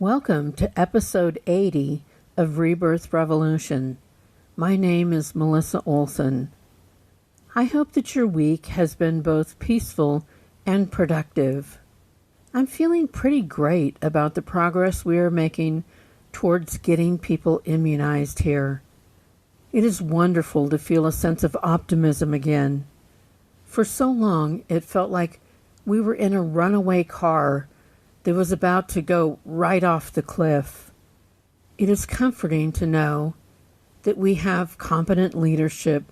Welcome to episode 80 of Rebirth Revolution. My name is Melissa Olson. I hope that your week has been both peaceful and productive. I'm feeling pretty great about the progress we are making towards getting people immunized here. It is wonderful to feel a sense of optimism again. For so long, it felt like we were in a runaway car that was about to go right off the cliff. It is comforting to know that we have competent leadership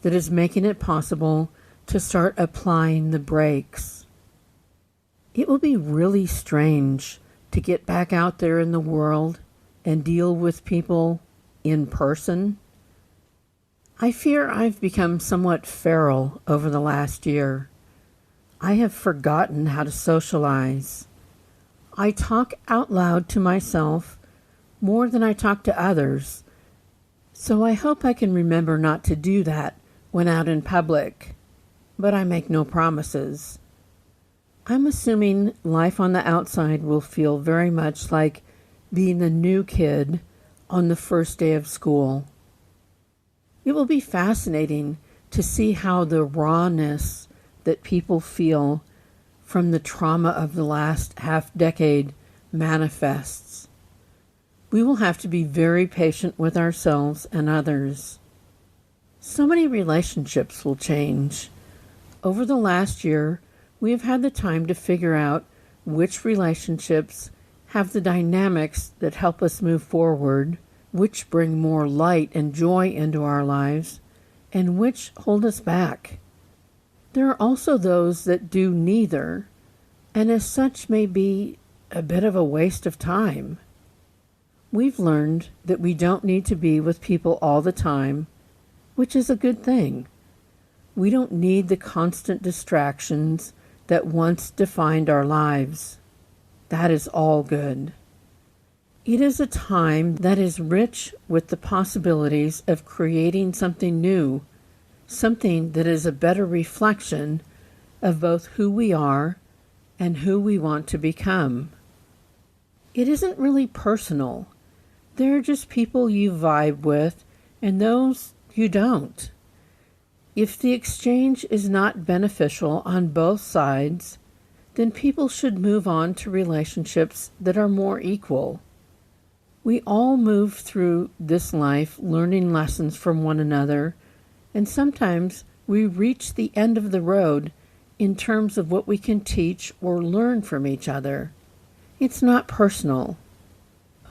that is making it possible to start applying the brakes. It will be really strange to get back out there in the world and deal with people in person. I fear I've become somewhat feral over the last year. I have forgotten how to socialize. I talk out loud to myself more than I talk to others, so I hope I can remember not to do that when out in public, but I make no promises. I'm assuming life on the outside will feel very much like being a new kid on the first day of school. It will be fascinating to see how the rawness that people feel from the trauma of the last half-decade manifests. We will have to be very patient with ourselves and others. So many relationships will change. Over the last year, we have had the time to figure out which relationships have the dynamics that help us move forward, which bring more light and joy into our lives, and which hold us back. There are also those that do neither, and as such may be a bit of a waste of time. We've learned that we don't need to be with people all the time, which is a good thing. We don't need the constant distractions that once defined our lives. That is all good. It is a time that is rich with the possibilities of creating something new, something that is a better reflection of both who we are and who we want to become. It isn't really personal. There are just people you vibe with and those you don't. If the exchange is not beneficial on both sides, then people should move on to relationships that are more equal. We all move through this life learning lessons from one another, and sometimes we reach the end of the road in terms of what we can teach or learn from each other. It's not personal.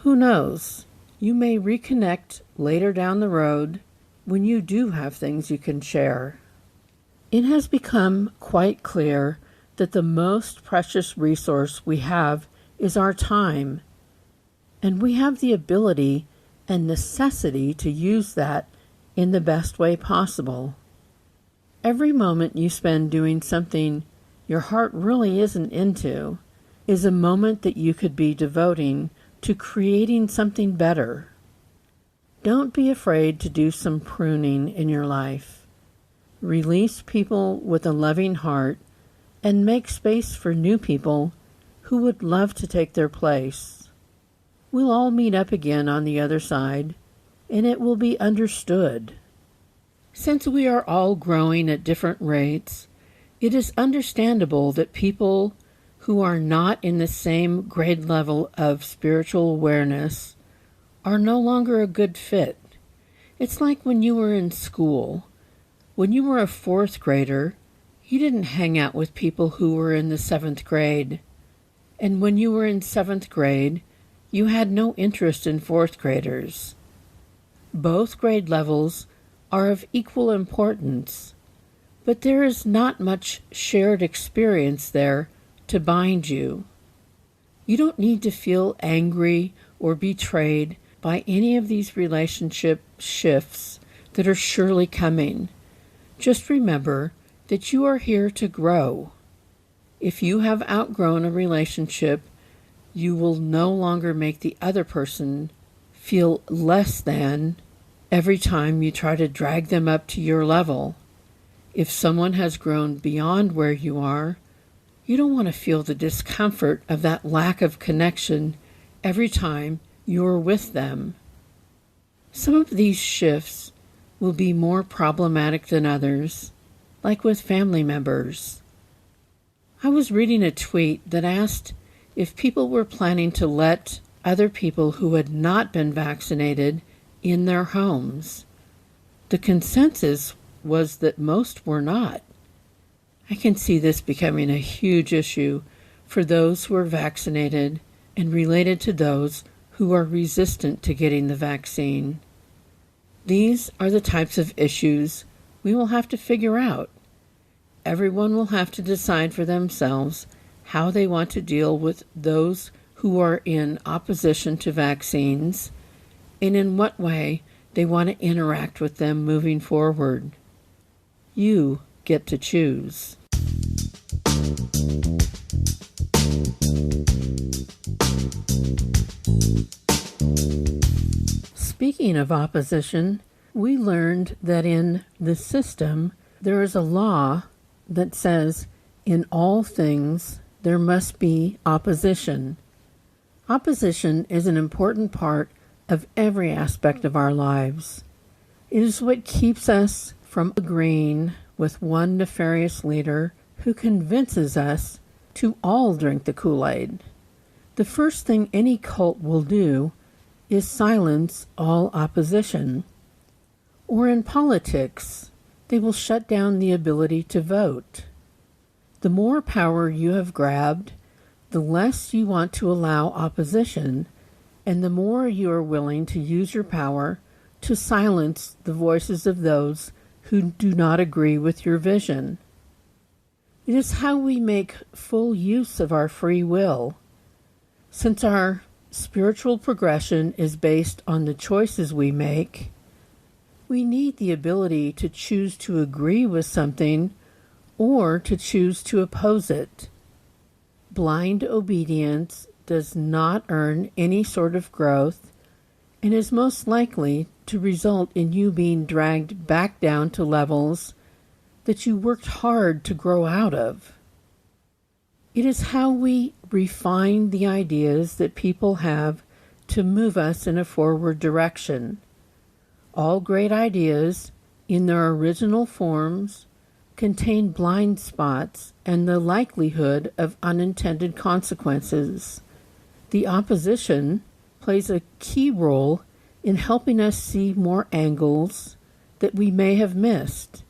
Who knows? You may reconnect later down the road when you do have things you can share. It has become quite clear that the most precious resource we have is our time, and we have the ability and necessity to use that in the best way possible. Every moment you spend doing something your heart really isn't into is a moment that you could be devoting to creating something better. Don't be afraid to do some pruning in your life. Release people with a loving heart and make space for new people who would love to take their place. We'll all meet up again on the other side, and it will be understood. Since we are all growing at different rates, it is understandable that people who are not in the same grade level of spiritual awareness are no longer a good fit. It's like when you were in school. When you were a fourth grader, you didn't hang out with people who were in the seventh grade. And when you were in seventh grade, you had no interest in fourth graders. Both grade levels are of equal importance, but there is not much shared experience there to bind you. You don't need to feel angry or betrayed by any of these relationship shifts that are surely coming. Just remember that you are here to grow. If you have outgrown a relationship, you will no longer make the other person feel less than every time you try to drag them up to your level. If someone has grown beyond where you are, you don't want to feel the discomfort of that lack of connection every time you're with them. Some of these shifts will be more problematic than others, like with family members. I was reading a tweet that asked if people were planning to let other people who had not been vaccinated in their homes. The consensus was that most were not. I can see this becoming a huge issue for those who are vaccinated and related to those who are resistant to getting the vaccine. These are the types of issues we will have to figure out. Everyone will have to decide for themselves how they want to deal with those who are in opposition to vaccines and in what way they want to interact with them moving forward. You get to choose. Speaking of opposition, we learned that in the system there is a law that says in all things there must be opposition. Opposition is an important part of every aspect of our lives. It is what keeps us from agreeing with one nefarious leader who convinces us to all drink the Kool-Aid. The first thing any cult will do is silence all opposition. Or in politics, they will shut down the ability to vote. The more power you have grabbed, the less you want to allow opposition, and the more you are willing to use your power to silence the voices of those who do not agree with your vision. It is how we make full use of our free will. Since our spiritual progression is based on the choices we make, we need the ability to choose to agree with something or to choose to oppose it. Blind obedience does not earn any sort of growth and is most likely to result in you being dragged back down to levels that you worked hard to grow out of. It is how we refine the ideas that people have to move us in a forward direction. All great ideas, in their original forms, contain blind spots and the likelihood of unintended consequences. The opposition plays a key role in helping us see more angles that we may have missed.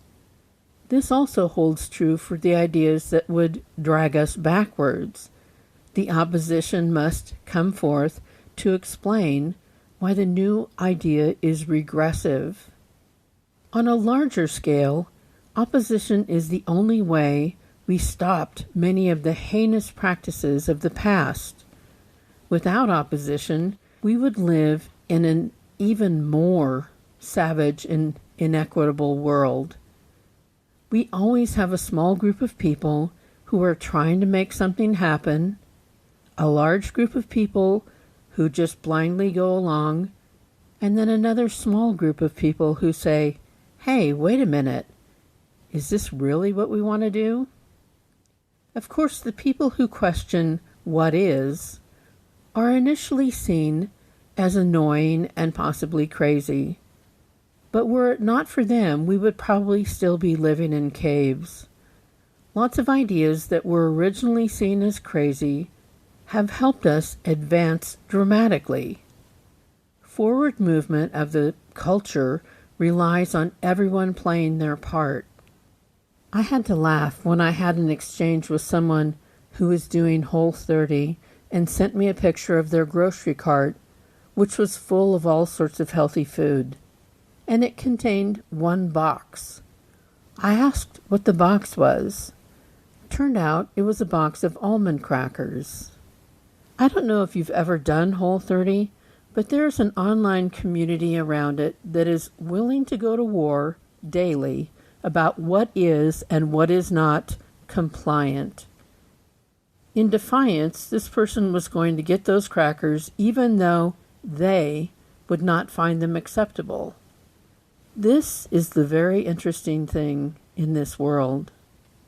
This also holds true for the ideas that would drag us backwards. The opposition must come forth to explain why the new idea is regressive. On a larger scale, opposition is the only way we stopped many of the heinous practices of the past. Without opposition, we would live in an even more savage and inequitable world. We always have a small group of people who are trying to make something happen, a large group of people who just blindly go along, and then another small group of people who say, "Hey, wait a minute, is this really what we want to do?" Of course, the people who question what is are initially seen as annoying and possibly crazy. But were it not for them, we would probably still be living in caves. Lots of ideas that were originally seen as crazy have helped us advance dramatically. Forward movement of the culture relies on everyone playing their part. I had to laugh when I had an exchange with someone who was doing Whole30 and sent me a picture of their grocery cart, which was full of all sorts of healthy food, and it contained one box. I asked what the box was. Turned out it was a box of almond crackers. I don't know if you've ever done Whole30, but there's an online community around it that is willing to go to war daily about what is and what is not compliant. In defiance, this person was going to get those crackers even though they would not find them acceptable. This is the very interesting thing in this world.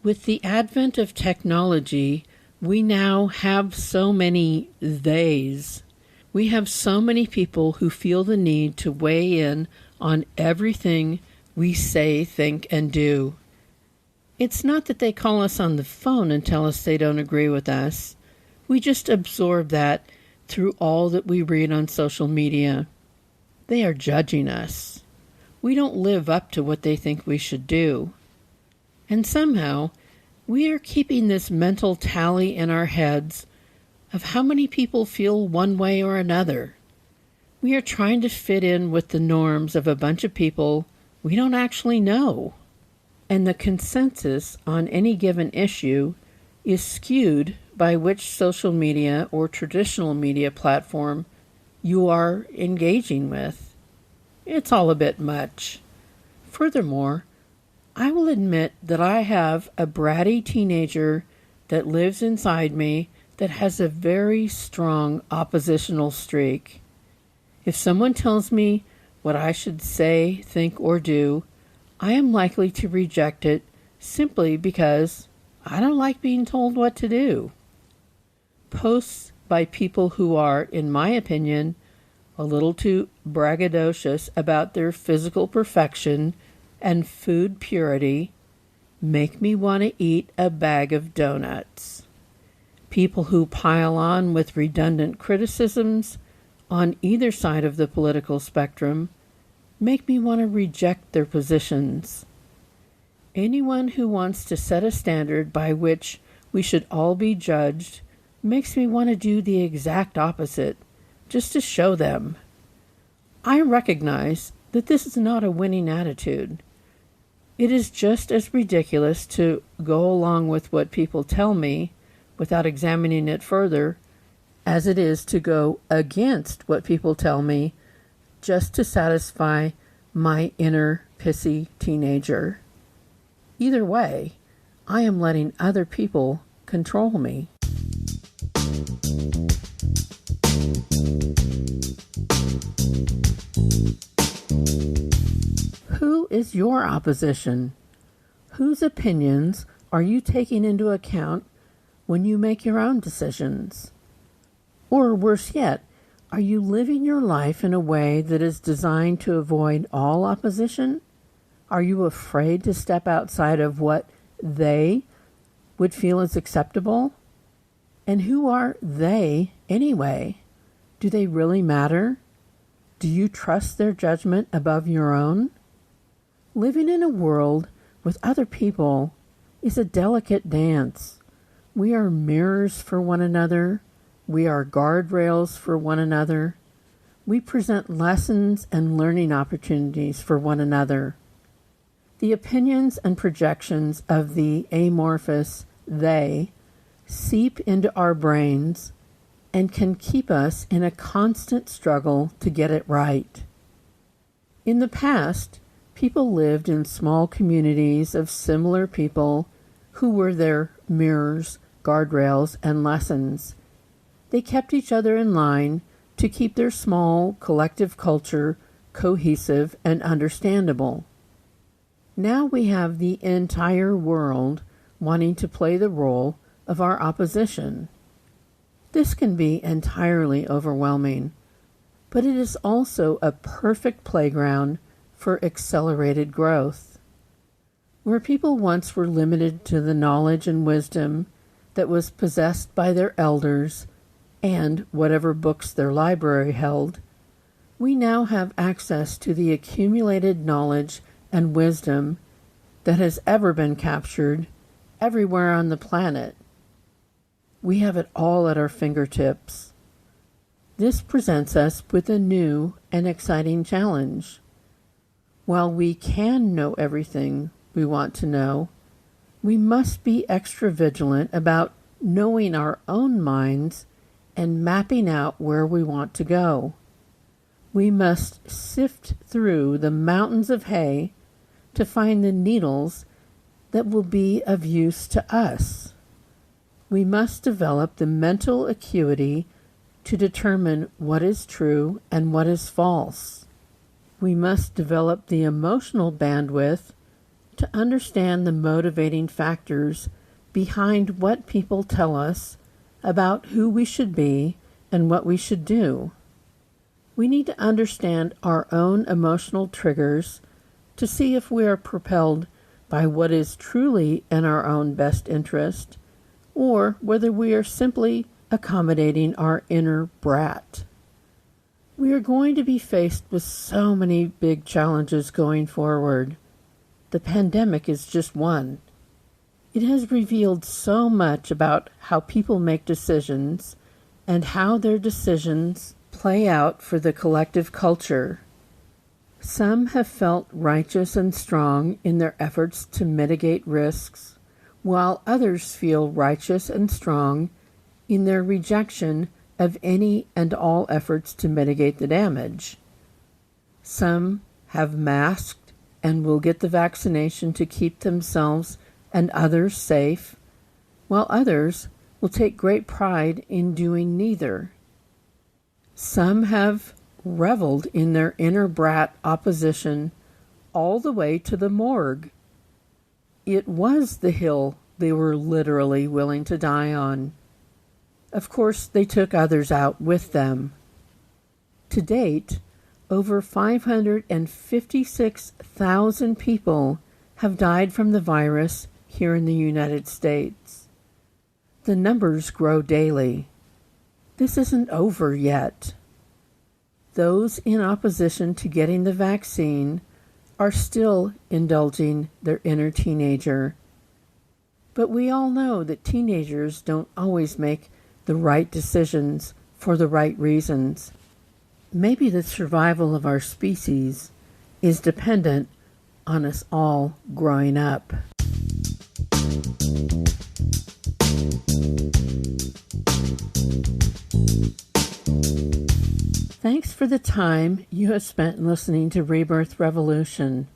With the advent of technology, we now have so many theys. We have so many people who feel the need to weigh in on everything we say, think, and do. It's not that they call us on the phone and tell us they don't agree with us. We just absorb that through all that we read on social media. They are judging us. We don't live up to what they think we should do. And somehow, we are keeping this mental tally in our heads of how many people feel one way or another. We are trying to fit in with the norms of a bunch of people we don't actually know. And the consensus on any given issue is skewed by which social media or traditional media platform you are engaging with. It's all a bit much. Furthermore, I will admit that I have a bratty teenager that lives inside me that has a very strong oppositional streak. If someone tells me what I should say, think, or do, I am likely to reject it simply because I don't like being told what to do. Posts by people who are, in my opinion, a little too braggadocious about their physical perfection and food purity make me want to eat a bag of donuts. People who pile on with redundant criticisms on either side of the political spectrum make me want to reject their positions. Anyone who wants to set a standard by which we should all be judged makes me want to do the exact opposite, just to show them. I recognize that this is not a winning attitude. It is just as ridiculous to go along with what people tell me without examining it further as it is to go against what people tell me just to satisfy my inner pissy teenager. Either way, I am letting other people control me. Who is your opposition? Whose opinions are you taking into account when you make your own decisions? Or worse yet, are you living your life in a way that is designed to avoid all opposition? Are you afraid to step outside of what they would feel is acceptable? And who are they anyway? Do they really matter? Do you trust their judgment above your own? Living in a world with other people is a delicate dance. We are mirrors for one another. We are guardrails for one another. We present lessons and learning opportunities for one another. The opinions and projections of the amorphous they seep into our brains and can keep us in a constant struggle to get it right. In the past, people lived in small communities of similar people who were their mirrors, guardrails, and lessons. They kept each other in line to keep their small collective culture cohesive and understandable. Now we have the entire world wanting to play the role of our opposition. This can be entirely overwhelming, but it is also a perfect playground for accelerated growth. Where people once were limited to the knowledge and wisdom that was possessed by their elders and whatever books their library held, we now have access to the accumulated knowledge and wisdom that has ever been captured everywhere on the planet. We have it all at our fingertips. This presents us with a new and exciting challenge. While we can know everything we want to know, we must be extra vigilant about knowing our own minds and mapping out where we want to go. We must sift through the mountains of hay to find the needles that will be of use to us. We must develop the mental acuity to determine what is true and what is false. We must develop the emotional bandwidth to understand the motivating factors behind what people tell us about who we should be and what we should do. We need to understand our own emotional triggers to see if we are propelled by what is truly in our own best interest, or whether we are simply accommodating our inner brat. We are going to be faced with so many big challenges going forward. The pandemic is just one. It has revealed so much about how people make decisions and how their decisions play out for the collective culture. Some have felt righteous and strong in their efforts to mitigate risks, while others feel righteous and strong in their rejection of any and all efforts to mitigate the damage. Some have masked and will get the vaccination to keep themselves and others safe, while others will take great pride in doing neither. Some have reveled in their inner brat opposition all the way to the morgue. It was the hill they were literally willing to die on. Of course, they took others out with them. To date, over 556,000 people have died from the virus here in the United States. The numbers grow daily. This isn't over yet. Those in opposition to getting the vaccine are still indulging their inner teenager. But we all know that teenagers don't always make the right decisions for the right reasons. Maybe the survival of our species is dependent on us all growing up. Thanks for the time you have spent listening to Rebirth Revolution.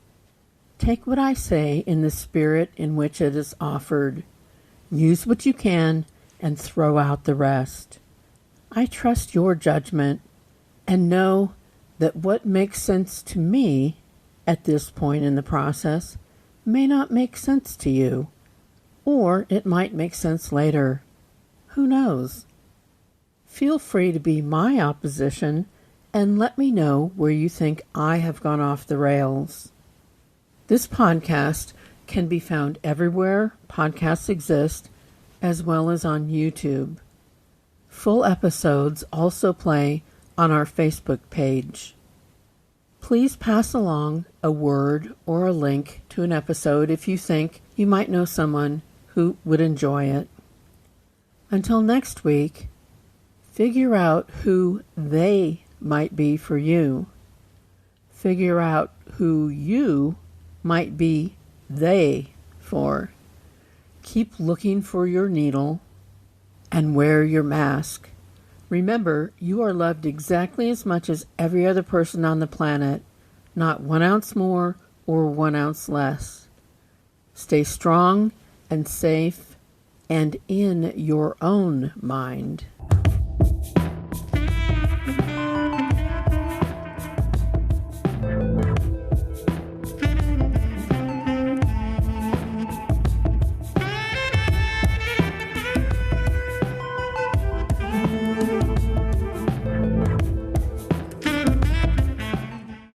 Take what I say in the spirit in which it is offered. Use what you can and throw out the rest. I trust your judgment and know that what makes sense to me at this point in the process may not make sense to you, or it might make sense later. Who knows? Feel free to be my opposition and let me know where you think I have gone off the rails. This podcast can be found everywhere podcasts exist, as well as on YouTube. Full episodes also play on our Facebook page. Please pass along a word or a link to an episode if you think you might know someone who would enjoy it. Until next week, figure out who they might be for you. Figure out who you might be they for. Keep looking for your needle and wear your mask. Remember, you are loved exactly as much as every other person on the planet, not 1 ounce more or 1 ounce less. Stay strong and safe and in your own mind.